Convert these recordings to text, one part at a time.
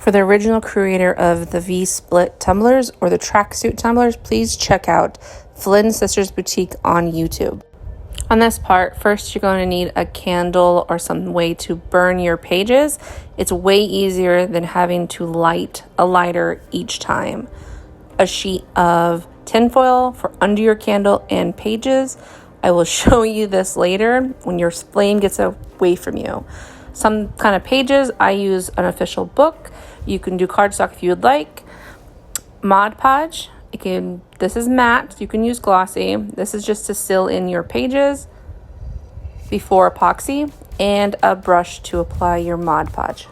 For the original creator of the V-split tumblers or the tracksuit tumblers, please check out Flynn Sisters Boutique on YouTube. On this part, first you're going to need a candle or some way to burn your pages. It's way easier than having to light a lighter each time. A sheet of tinfoil for under your candle and pages. I will show you this later when your flame gets away from you. Some kind of pages, I use an official book. You can do cardstock if you would like. Mod Podge. This is matte. You can use glossy. This is just to seal in your pages before epoxy, and a brush to apply your Mod Podge.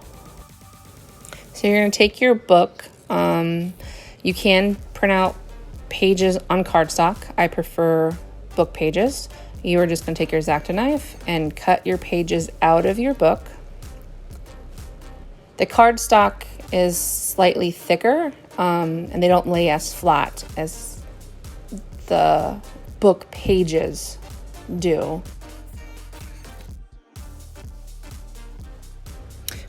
So you're going to take your book. You can print out pages on cardstock. I prefer book pages. You are just going to take your X-Acto knife and cut your pages out of your book. The cardstock is slightly thicker, and they don't lay as flat as the book pages do.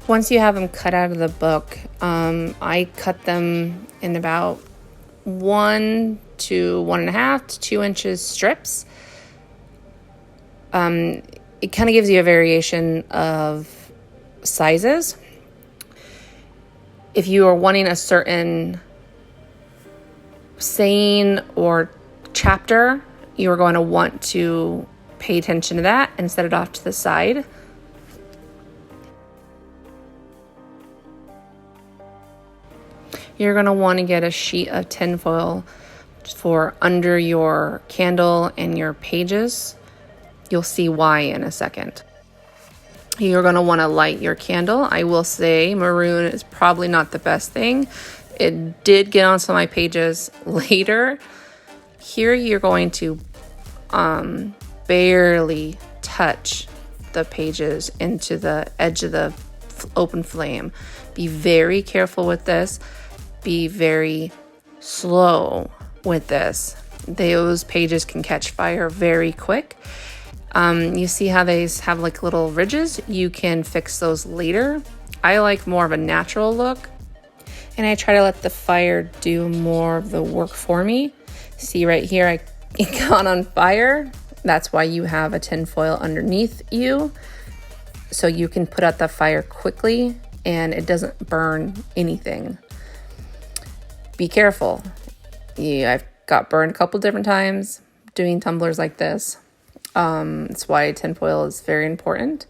Once you have them cut out of the book, I cut them in about 1 to 1.5 to 2 inches strips. It kind of gives you a variation of sizes. If you are wanting a certain saying or chapter, you are going to want to pay attention to that and set it off to the side. You're going to want to get a sheet of tinfoil for under your candle and your pages. You'll see why in a second. You're going to want to light your candle. I will say maroon is probably not the best thing. It did get on some of my pages later. Here you're going to barely touch the pages into the edge of the open flame. Be very careful with this. Be very slow with this. Those pages can catch fire very quick. You see how they have like little ridges? You can fix those later. I like more of a natural look, and I try to let the fire do more of the work for me. See right here, it got on fire. That's why you have a tinfoil underneath you, so you can put out the fire quickly and it doesn't burn anything. Be careful. I've got burned a couple different times doing tumblers like this. That's why tinfoil is very important.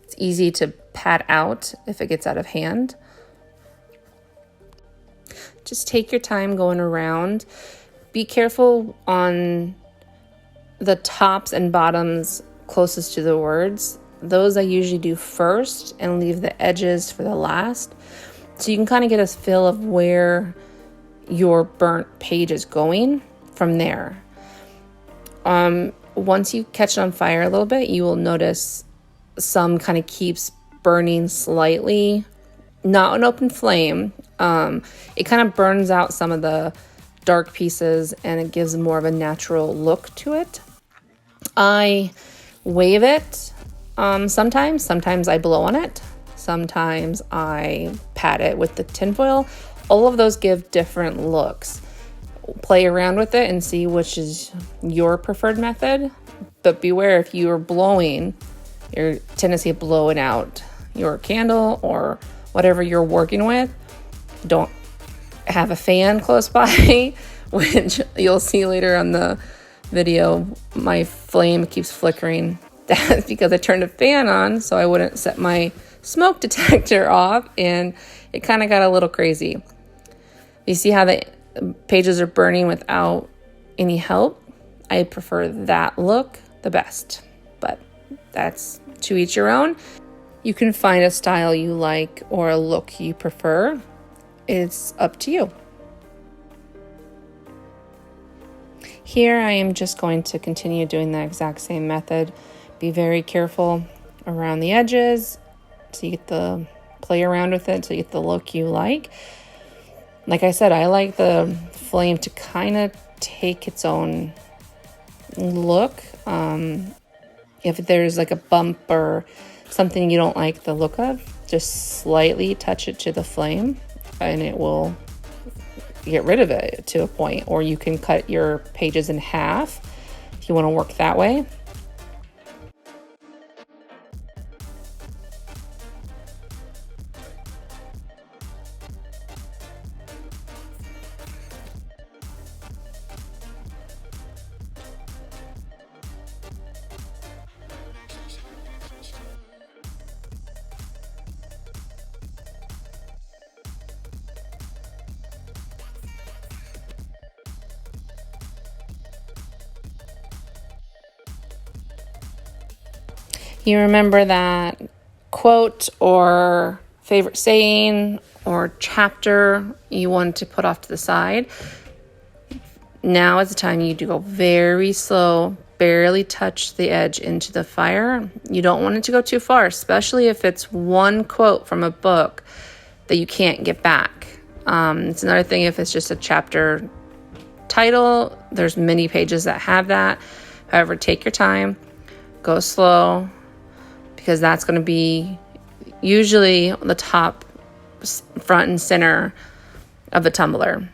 It's easy to pat out if it gets out of hand. Just take your time going around. Be careful on the tops and bottoms closest to the words. Those I usually do first and leave the edges for the last. So you can kind of get a feel of where your burnt page is going from there. Once you catch it on fire a little bit, you will notice some kind of keeps burning slightly, not an open flame. It kind of burns out some of the dark pieces and it gives more of a natural look to it. I wave it sometimes I blow on it, sometimes I pat it with the tinfoil. All of those give different looks. Play around with it and see which is your preferred method, but beware if you are blowing, your tendency of blowing out your candle or whatever you're working with. Don't have a fan close by, which you'll see later on the video. My flame keeps flickering. That's because I turned a fan on so I wouldn't set my smoke detector off, and it kind of got a little crazy. You see how the pages are burning without any help? I prefer that look the best, but that's to each your own. You can find a style you like or a look you prefer. It's up to you. Here I am just going to continue doing the exact same method. Be very careful around the edges so you get the play around with it so you get the look you like. Like I said, I like the flame to kind of take its own look. If there's like a bump or something you don't like the look of, just slightly touch it to the flame and it will get rid of it to a point. Or you can cut your pages in half if you want to work that way. You remember that quote or favorite saying or chapter you want to put off to the side. Now is the time you do go very slow, barely touch the edge into the fire. You don't want it to go too far, especially if it's one quote from a book that you can't get back. It's another thing if it's just a chapter title. There's many pages that have that. However, take your time, go slow, because that's going to be usually the top, front and center of the tumbler.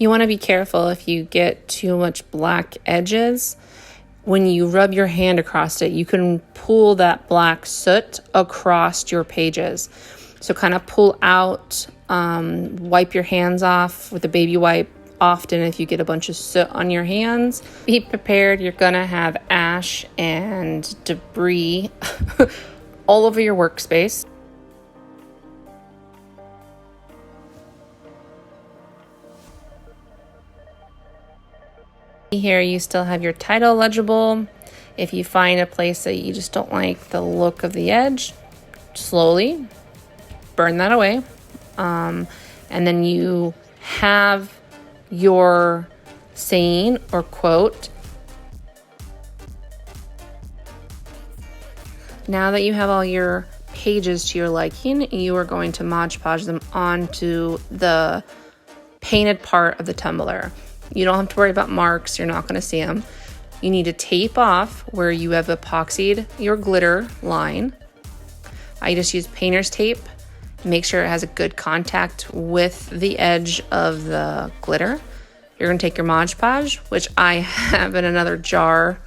You want to be careful if you get too much black edges. When you rub your hand across it, you can pull that black soot across your pages. So kind of pull out, wipe your hands off with a baby wipe often if you get a bunch of soot on your hands. Be prepared, you're gonna have ash and debris all over your workspace. Here you still have your title legible. If you find a place that you just don't like the look of the edge, slowly burn that away. And then you have your saying or quote. Now that you have all your pages to your liking, you are going to Mod Podge them onto the painted part of the tumbler. You don't have to worry about marks. You're not going to see them. You need to tape off where you have epoxied your glitter line. I just use painter's tape. Make sure it has a good contact with the edge of the glitter. You're going to take your Mod Podge, which I have in another jar.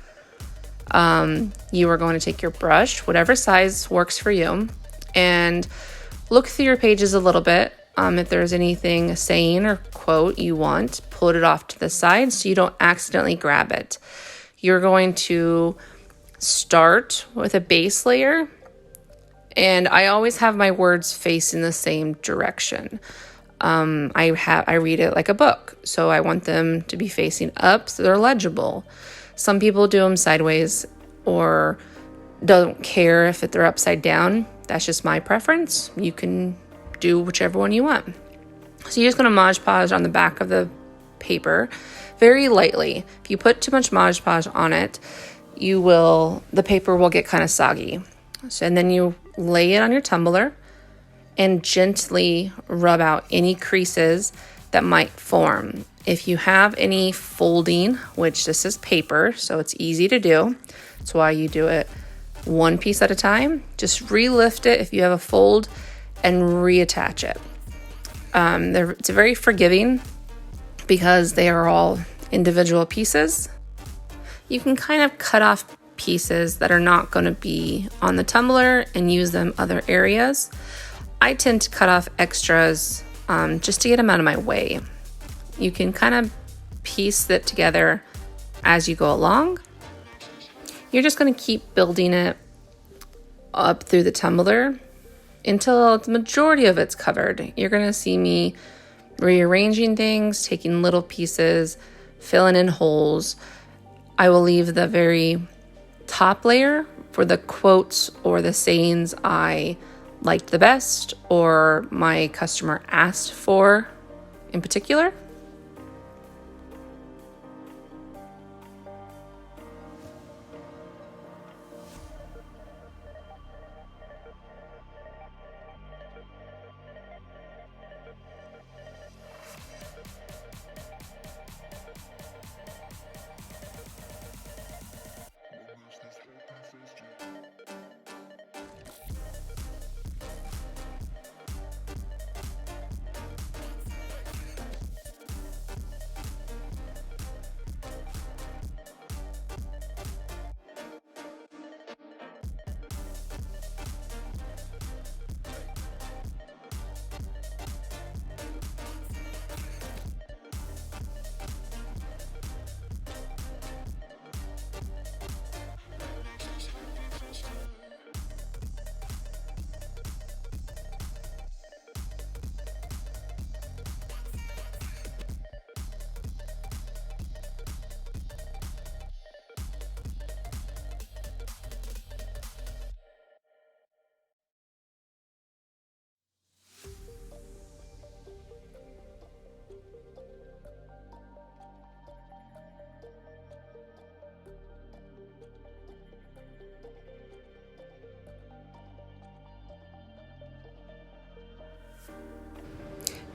You are going to take your brush, whatever size works for you, and look through your pages a little bit. If there's anything, a saying or quote you want, pull it off to the side so you don't accidentally grab it. You're going to start with a base layer, and I always have my words facing the same direction. I read it like a book, so I want them to be facing up so they're legible. Some people do them sideways or don't care if they're upside down. That's just my preference. You can do whichever one you want. So you're just going to Mod Podge on the back of the paper very lightly. If you put too much Mod Podge on it, the paper will get kind of soggy. And then you lay it on your tumbler and gently rub out any creases that might form. If you have any folding, which this is paper, so it's easy to do. That's why you do it one piece at a time. Just relift it if you have a fold and reattach it. It's very forgiving because they are all individual pieces. You can kind of cut off pieces that are not going to be on the tumbler and use them other areas. I tend to cut off extras just to get them out of my way. You can kind of piece it together as you go along. You're just going to keep building it up through the tumbler until the majority of it's covered. You're going to see me rearranging things, taking little pieces, filling in holes. I will leave the very top layer for the quotes or the sayings I liked the best or my customer asked for in particular.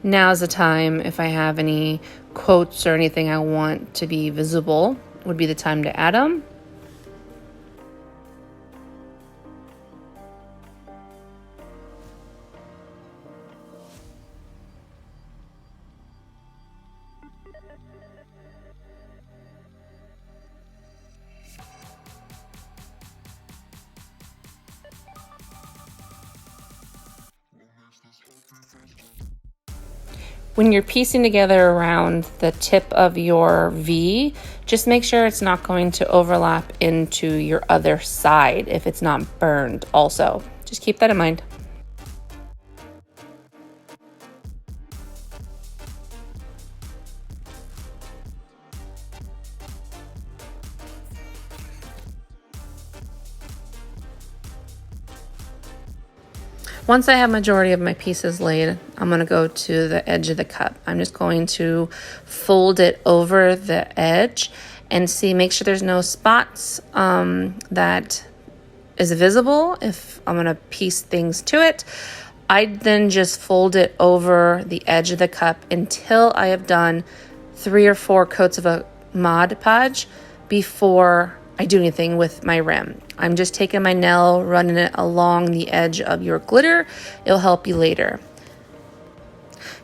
Now's the time, if I have any quotes or anything I want to be visible, would be the time to add them. When you're piecing together around the tip of your V, just make sure it's not going to overlap into your other side if it's not burned also. Just keep that in mind. Once I have majority of my pieces laid, I'm going to go to the edge of the cup. I'm just going to fold it over the edge and make sure there's no spots that is visible if I'm going to piece things to it. I then just fold it over the edge of the cup until I have done 3 or 4 coats of a Mod Podge before I do anything with my rim. I'm just taking my nail, running it along the edge of your glitter. It'll help you later.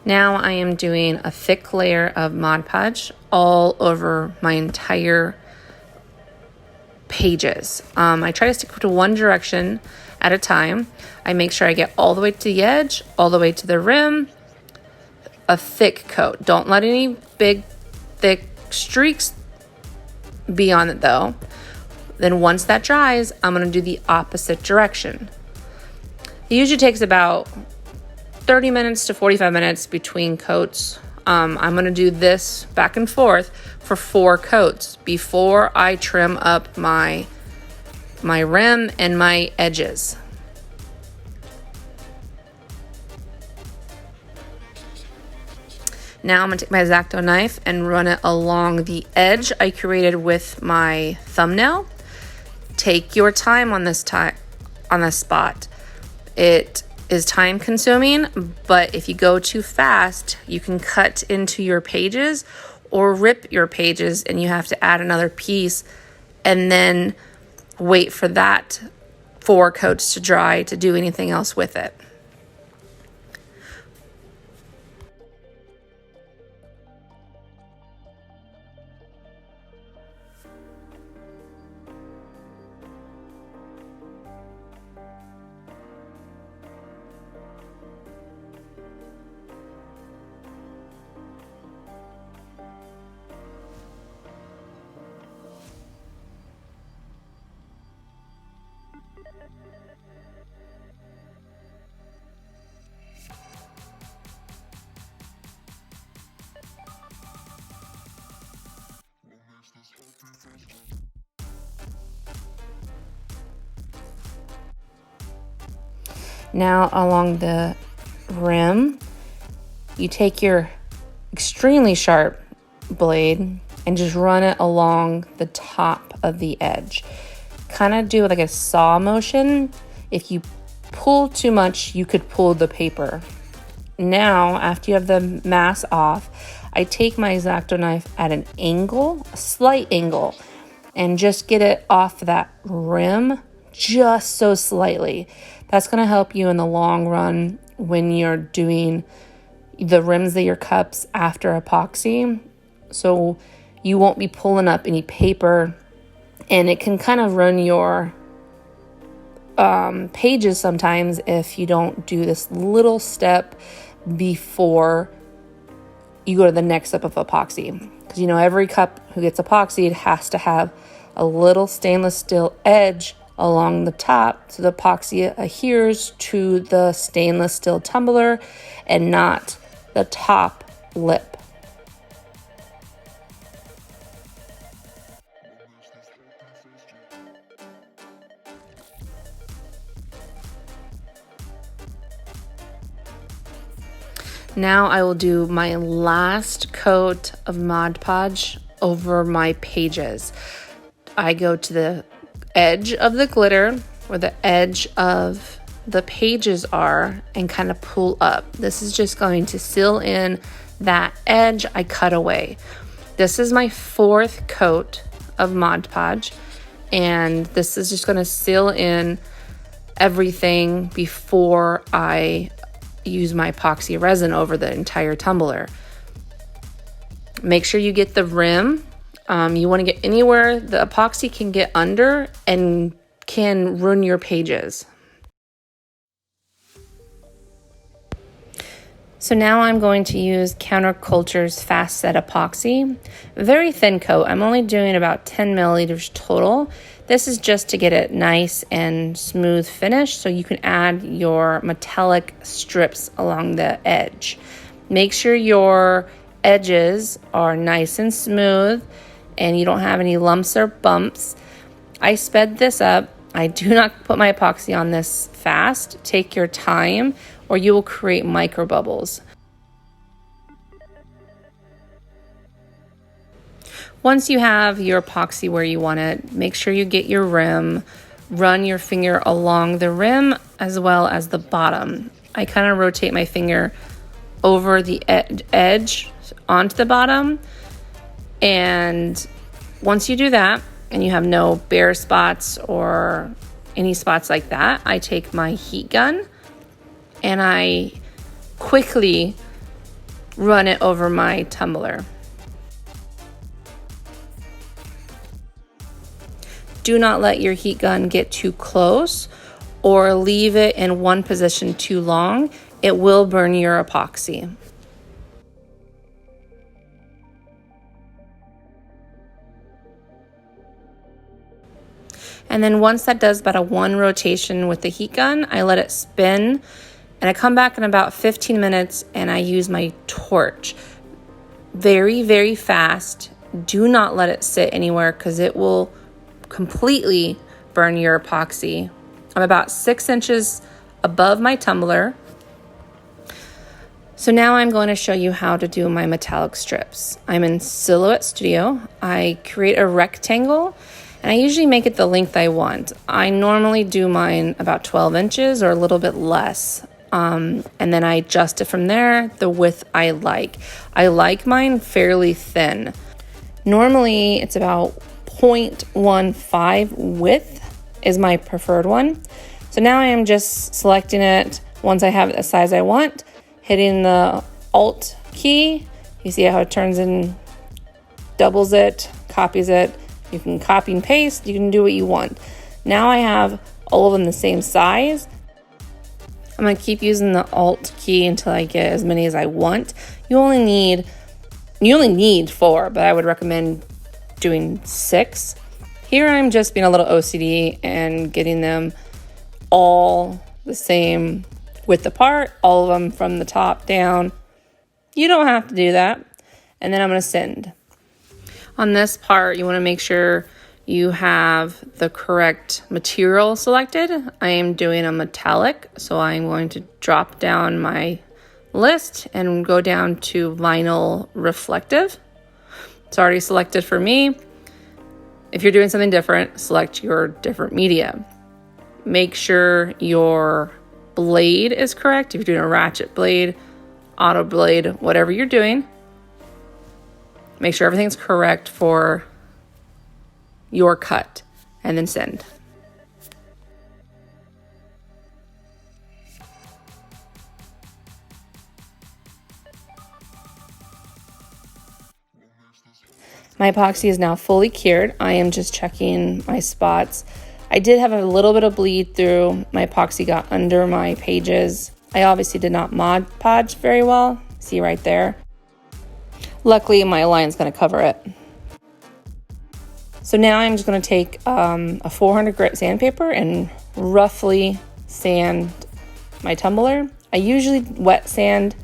Now I am doing a thick layer of Mod Podge all over my entire pages. I try to stick to one direction at a time. I make sure I get all the way to the edge, all the way to the rim, a thick coat. Don't let any big, thick streaks be on it though. Then once that dries, I'm going to do the opposite direction. It usually takes about 30 minutes to 45 minutes between coats. I'm going to do this back and forth for 4 coats before I trim up my rim and my edges. Now I'm going to take my X-Acto knife and run it along the edge I created with my thumbnail. Take your time on this spot. It is time consuming, but if you go too fast, you can cut into your pages or rip your pages and you have to add another piece and then wait for that 4 coats to dry to do anything else with it. Now along the rim, you take your extremely sharp blade and just run it along the top of the edge. Kind of do like a saw motion. If you pull too much, you could pull the paper. Now, after you have the mass off, I take my X-Acto knife at an angle, a slight angle, and just get it off that rim just so slightly. That's going to help you in the long run when you're doing the rims of your cups after epoxy. So you won't be pulling up any paper, and it can kind of ruin your pages sometimes if you don't do this little step before you go to the next step of epoxy. Because you know, every cup who gets epoxied has to have a little stainless steel edge along the top so the epoxy adheres to the stainless steel tumbler and not the top lip. Now I will do my last coat of Mod Podge over my pages. I go to the edge of the glitter where the edge of the pages are and kind of pull up. This is just going to seal in that edge I cut away. This is my 4th coat of Mod Podge, and this is just going to seal in everything before I use my epoxy resin over the entire tumbler. Make sure you get the rim. You want to get anywhere the epoxy can get under and can ruin your pages. So now I'm going to use Counterculture's Fast Set Epoxy. Very thin coat. I'm only doing about 10 milliliters total. This is just to get it nice and smooth finish so you can add your metallic strips along the edge. Make sure your edges are nice and smooth and you don't have any lumps or bumps. I sped this up. I do not put my epoxy on this fast. Take your time or you will create micro bubbles. Once you have your epoxy where you want it, make sure you get your rim, run your finger along the rim as well as the bottom. I kind of rotate my finger over the edge onto the bottom, and once you do that and you have no bare spots or any spots like that, I take my heat gun and I quickly run it over my tumbler. Do not let your heat gun get too close or leave it in one position too long. It will burn your epoxy. And then once that does about a 1 rotation with the heat gun, I let it spin and I come back in about 15 minutes and I use my torch. Very, very fast. Do not let it sit anywhere because it will completely burn your epoxy. I'm about 6 inches above my tumbler. So now I'm going to show you how to do my metallic strips. I'm in Silhouette Studio. I create a rectangle and I usually make it the length I want. I normally do mine about 12 inches or a little bit less. And then I adjust it from there, the width I like. I like mine fairly thin. Normally it's about 0.15 width is my preferred one. So now I am just selecting it once I have it the size I want, hitting the Alt key. You see how it turns in, doubles it, copies it. You can copy and paste, you can do what you want. Now I have all of them the same size. I'm gonna keep using the Alt key until I get as many as I want. You only need 4, but I would recommend doing 6. Here I'm just being a little OCD and getting them all the same width apart, all of them from the top down. You don't have to do that. And then I'm going to send. On this part, you want to make sure you have the correct material selected. I am doing a metallic, so I'm going to drop down my list and go down to vinyl reflective. It's already selected for me. If you're doing something different, select your different media. Make sure your blade is correct. If you're doing a ratchet blade, auto blade, whatever you're doing, make sure everything's correct for your cut, and then send. My epoxy is now fully cured. I am just checking my spots. I did have a little bit of bleed through. My epoxy got under my pages. I obviously did not Mod Podge very well. See right there. Luckily, my line's going to cover it. So now I'm just going to take a 400 grit sandpaper and roughly sand my tumbler. I usually wet sand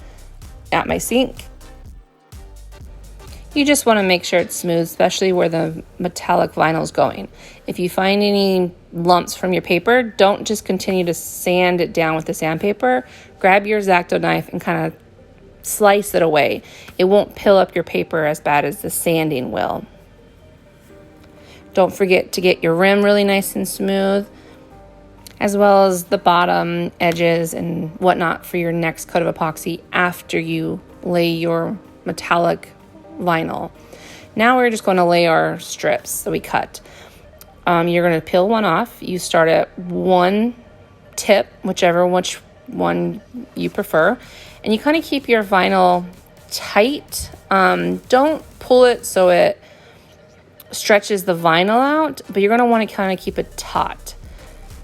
at my sink. You just want to make sure it's smooth, especially where the metallic vinyl is going. If you find any lumps from your paper, don't just continue to sand it down with the sandpaper. Grab your X-Acto knife and kind of slice it away. It won't pill up your paper as bad as the sanding will. Don't forget to get your rim really nice and smooth, as well as the bottom edges and whatnot for your next coat of epoxy after you lay your metallic vinyl. Now we're just going to lay our strips that we cut. You're going to peel one off. You start at one tip, which one you prefer, and you kind of keep your vinyl tight. Don't pull it so it stretches the vinyl out, but you're going to want to kind of keep it taut.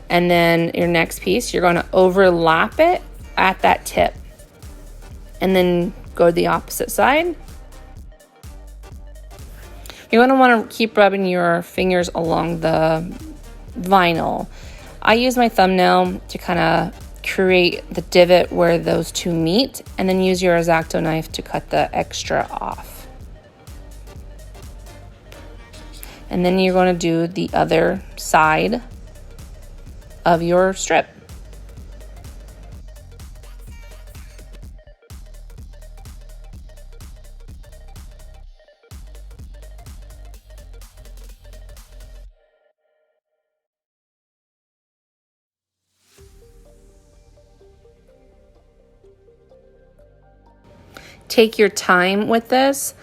And then your next piece, you're going to overlap it at that tip, and then go to the opposite side. You're going to want to keep rubbing your fingers along the vinyl. I use my thumbnail to kind of create the divot where those two meet, and then use your X-Acto knife to cut the extra off. And then you're going to do the other side of your strip. Take your time with this.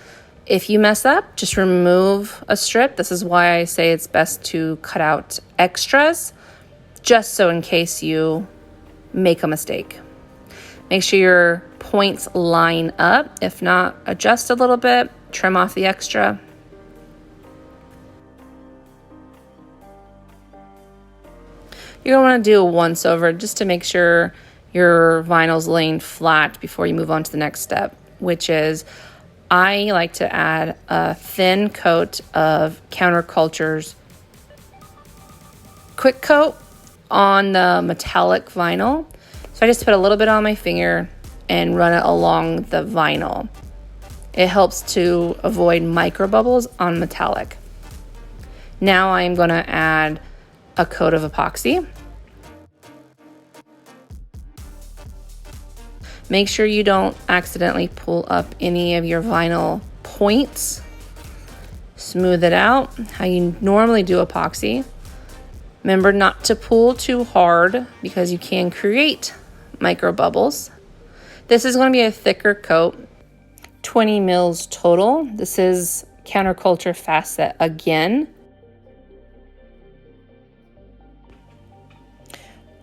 If you mess up, just remove a strip. This is why I say it's best to cut out extras, just so in case you make a mistake. Make sure your points line up. If not, adjust a little bit, trim off the extra. You're going to want to do a once over just to make sure your vinyl's laying flat before you move on to the next step, which is I like to add a thin coat of Counterculture's Quick Coat on the metallic vinyl. So I just put a little bit on my finger and run it along the vinyl. It helps to avoid micro bubbles on metallic. Now I'm going to add a coat of epoxy. Make sure you don't accidentally pull up any of your vinyl points. Smooth it out how you normally do epoxy. Remember not to pull too hard because you can create micro bubbles. This is going to be a thicker coat, 20 mils total. This is Counterculture Fast Set again.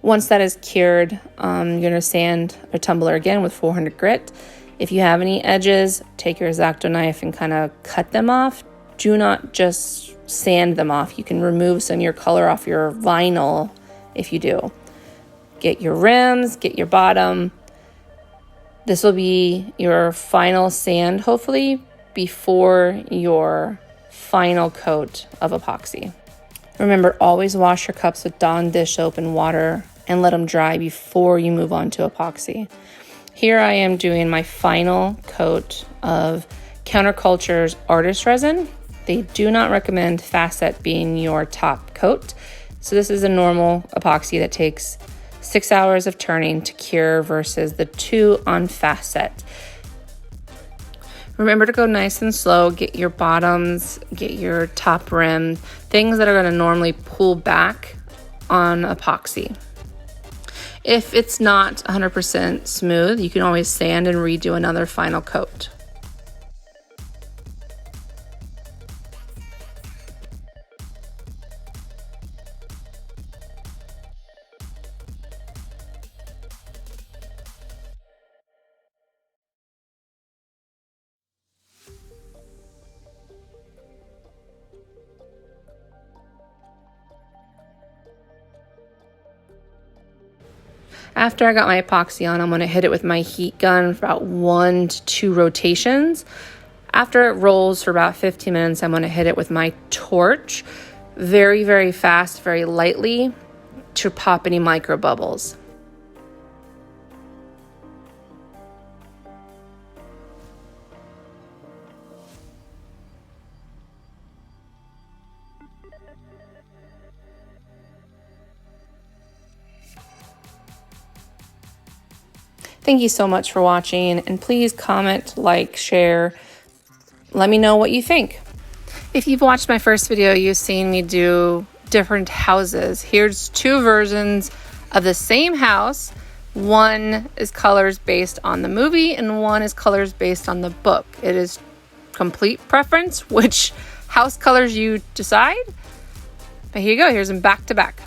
Once that is cured, you're going to sand a tumbler again with 400 grit. If you have any edges, take your X-Acto knife and kind of cut them off. Do not just sand them off. You can remove some of your color off your vinyl if you do. Get your rims, get your bottom. This will be your final sand, hopefully, before your final coat of epoxy. Remember, always wash your cups with Dawn dish soap and water and let them dry before you move on to epoxy. Here I am doing my final coat of Counterculture's Artist Resin. They do not recommend fast set being your top coat. So this is a normal epoxy that takes 6 hours of turning to cure versus the 2 on fast set. Remember to go nice and slow, get your bottoms, get your top rim, things that are going to normally pull back on epoxy. If it's not 100% smooth, you can always sand and redo another final coat. After I got my epoxy on, I'm going to hit it with my heat gun for about 1 to 2 rotations. After it rolls for about 15 minutes, I'm going to hit it with my torch very, very fast, very lightly to pop any micro bubbles. Thank you so much for watching, and please comment, like, share. Let me know what you think. If you've watched my first video, you've seen me do different houses. Here's 2 versions of the same house. One is colors based on the movie, and one is colors based on the book. It is complete preference which house colors you decide. But here you go. Here's them back to back.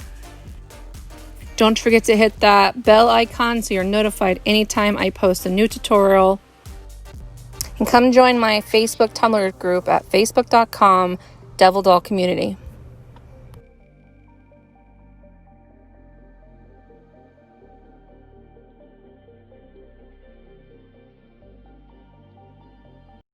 Don't forget to hit that bell icon so you're notified anytime I post a new tutorial. And come join my Facebook Tumblr group at facebook.com/DevilDollCommunity.